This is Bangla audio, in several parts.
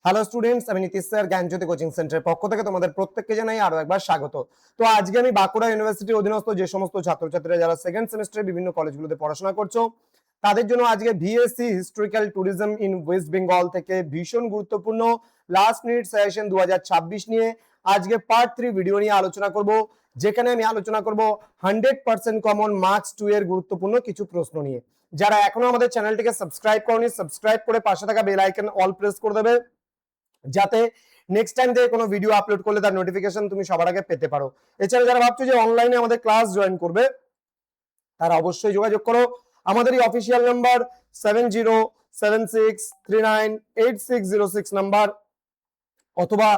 হ্যালো স্টুডেন্টস, আমি নীতিশ স্যার জ্ঞানজ্যোতি কোচিং সেন্টারের পক্ষ থেকে তোমাদের প্রত্যেককে জানাই আরো একবার স্বাগত। তো আজকে আমি বাঁকুড়া ইউনিভার্সিটির অধীনস্থ যে সমস্ত ছাত্রছাত্রীরা যারা সেকেন্ড সেমেস্টারে বিভিন্ন কলেজগুলোতে পড়াশোনা করছো তাদের জন্য আজকে VSC historical tourism in West Bengal থেকে ভীষণ গুরুত্বপূর্ণ লাস্ট মিনিট সাজেশন 2026 নিয়ে আজকে পার্ট 3 ভিডিও নিয়ে আলোচনা করব, যেখানে আমি আলোচনা করব 100% কমন মার্কস 2 এর গুরুত্বপূর্ণ কিছু প্রশ্ন নিয়ে। যারা এখনো আমাদের চ্যানেলটিকে সাবস্ক্রাইব করনি, সাবস্ক্রাইব করে পাশে থাকা বেল আইকন অল প্রেস করে দেবে, যাতে নেক্সট টাইম থেকে কোনো ভিডিও আপলোড করলে তার নোটিফিকেশন তুমি সবার আগে পেতে পারো। এছাড়া যারা ভাবছো যে অনলাইনে আমাদের ক্লাস জয়েন করবে তারা অবশ্যই যোগাযোগ করো। আমাদের এই অফিসিয়াল নাম্বার 7076398606 নাম্বার অথবা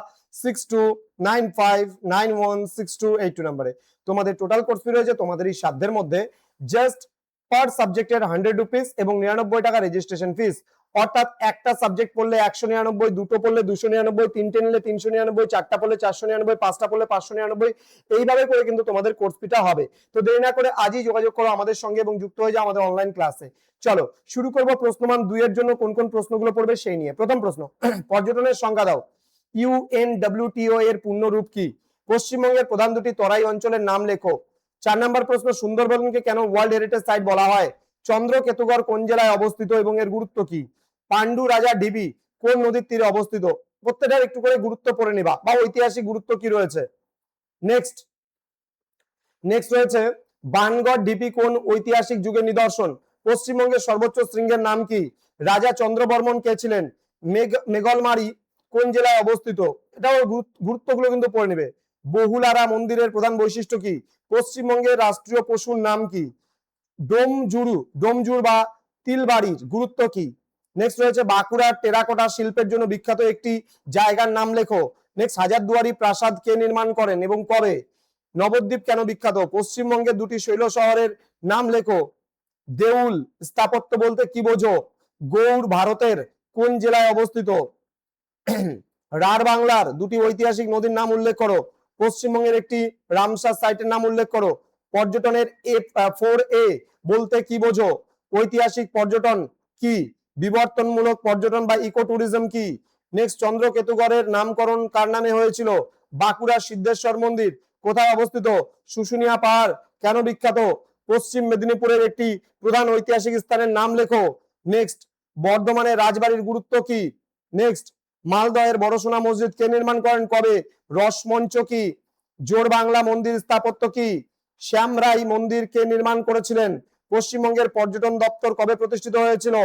6295916282 নাম্বারে তোমাদের টোটাল কোর্স ফি রয়েছে তোমাদের এই সাধ্যের মধ্যে জাস্ট পার সাবজেক্টের 100 রুপিস এবং 99 টাকা রেজিস্ট্রেশন ফিস। অর্থাৎ একটা সাবজেক্ট পড়লে 199, দুটো পড়লে 299, তিনটে নিলে 399, চারটা পড়লে 499, পাঁচটা পড়লে 599, এইভাবে করে কিন্তু তোমাদের কোর্স ফিটা হবে। তো দেরি না করে আজই যোগাযোগ করো আমাদের সঙ্গে এবং যুক্ত হয়ে যাও আমাদের অনলাইন ক্লাসে। চলো শুরু করবো প্রশ্নমান 2 এর জন্য কোন কোন প্রশ্নগুলো পড়বে সেই নিয়ে। প্রথম প্রশ্ন, পর্যটনের সংজ্ঞা দাও। ইউএনডব্লিউটিও এর পূর্ণ রূপ কি? পশ্চিমবঙ্গের প্রধান দুটি তরাই অঞ্চলের নাম লেখো। 4 নম্বর প্রশ্ন, সুন্দরবনকে কেন ওয়ার্ল্ড হেরিটেজ সাইট বলা হয়? চন্দ্রকেতুগড় কোন জেলায় অবস্থিত এবং এর গুরুত্ব কি? পান্ডু রাজা ঢিবি কোন নদীর তীরে অবস্থিত? প্রত্যেকটার একটু করে গুরুত্ব পড়ে নিবা বা ঐতিহাসিক গুরুত্ব কি রয়েছে। নেক্সট রয়েছে বানগড় ঢিপি কোন ঐতিহাসিক যুগের নিদর্শন? পশ্চিমবঙ্গের সর্বোচ্চ শৃঙ্গের নাম কি? রাজা চন্দ্রবর্মন কে ছিলেন? মেঘলমারি কোন জেলায় অবস্থিত? এটাও গুরুত্বগুলো কিন্তু পড়ে নেবে। বহুলারা মন্দিরের প্রধান বৈশিষ্ট্য কি? পশ্চিমবঙ্গের রাষ্ট্রীয় পশুর নাম কি? ডোমজুর বা তিলবাড়ির গুরুত্ব কি? নেক্সট রয়েছে বাঁকুড়ার টেরাকোটা শিল্পের জন্য বিখ্যাত একটি জায়গার নাম লেখো। নেক্সট হাজারদুয়ারি প্রাসাদ কে নির্মাণ করেন এবং কবে? নবদ্বীপ কেন বিখ্যাত? পশ্চিমবঙ্গের দুটি শৈল শহরের নাম লেখো। দেউল স্থাপত্য বলতে কি বোঝো? গৌড় ভারতের কোন জেলায় অবস্থিত? রাঢ় বাংলার দুটি ঐতিহাসিক নদীর নাম উল্লেখ করো। পশ্চিমবঙ্গের একটি রামসার সাইটের নাম উল্লেখ করো। পর্যটনের A4A বলতে কি বোঝো? ঐতিহাসিক পর্যটন কি? বিবর্তনমূলক পর্যটন বা ইকো ট্যুরিজম কি? নেক্সট চন্দ্রকেতুগড়ের নামকরণ কার নামে হয়েছিল? বাঁকুড়ার সিদ্ধেশ্বর মন্দির কোথায় অবস্থিত? শুশুনিয়া পাহাড় কেন বিখ্যাত? পশ্চিম মেদিনীপুরের একটি প্রধান ঐতিহাসিক স্থানের নাম লেখো। নেক্সট বর্ধমানের রাজবাড়ির গুরুত্ব কি? নেক্সট মালদহের বড়সোনা মসজিদ কে নির্মাণ করেন, কবে? রসমঞ্চ কি? জোর বাংলা মন্দির স্থাপত্য কি? শ্যামরাই মন্দির কে নির্মাণ করেছিলেন? পশ্চিমবঙ্গের পর্যটন দপ্তর কবে প্রতিষ্ঠিত হয়েছিল?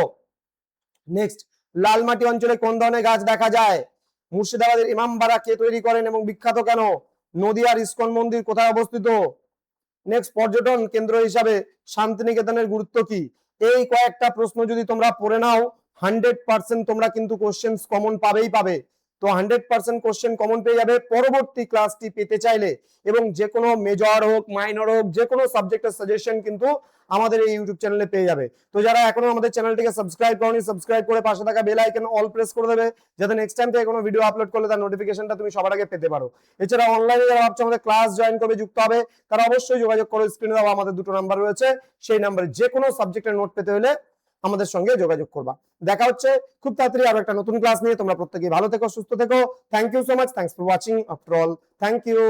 নেক্সট লালমাটি অঞ্চলে কোন ধরনের গাছ দেখা যায়? মুর্শিদাবাদের ইমামবাড়া কে তৈরি করেন এবং বিখ্যাত কেন? নদিয়ার ইস্কন মন্দির কোথায় অবস্থিত? নেক্সট পর্যটন কেন্দ্র হিসাবে শান্তিনিকেতনের গুরুত্ব কি? এই কয়েকটা প্রশ্ন যদি তোমরা পড়ে নাও 100% তোমরা কিন্তু কোশ্চেন কমন পাবেই পাবে। তো 100% কোশ্চেন কমন পেয়ে যাবে পরবর্তী ক্লাসটি পেতে চাইলে, এবং যে কোনো মেজর হোক মাইনর হোক যে কোনো সাবজেক্টের সাজেশন কিন্তু আমাদের এই ইউটিউব চ্যানেলে পেয়ে যাবে। তো যারা এখনো আমাদের চ্যানেলটিকে সাবস্ক্রাইব করনি, সাবস্ক্রাইব করে পাশে থাকা বেল আইকন অল প্রেস করে দেবে, যাতে নেক্সট টাইম থেকে কোনো ভিডিও আপলোড করলে তার নোটিফিকেশনটা তুমি সবার আগে পেতে পারো। এছাড়া অনলাইনে যারা ভাবছো আমাদের ক্লাস জয়েন করবে, যুক্ত হবে, তারা অবশ্যই যোগাযোগ করো। স্ক্রিনে দেওয়া আমাদের দুটো নাম্বার রয়েছে, সেই নাম্বারে যে কোনো সাবজেক্টের নোট পেতে হলে আমাদের সঙ্গে যোগাযোগ করবা। দেখা হচ্ছে খুব তাড়াতাড়ি আরো একটা নতুন ক্লাস নিয়ে। তোমরা প্রত্যেকেই ভালো থেকো, সুস্থ থেকো। Thank you so much. Thanks for watching. After all, thank you.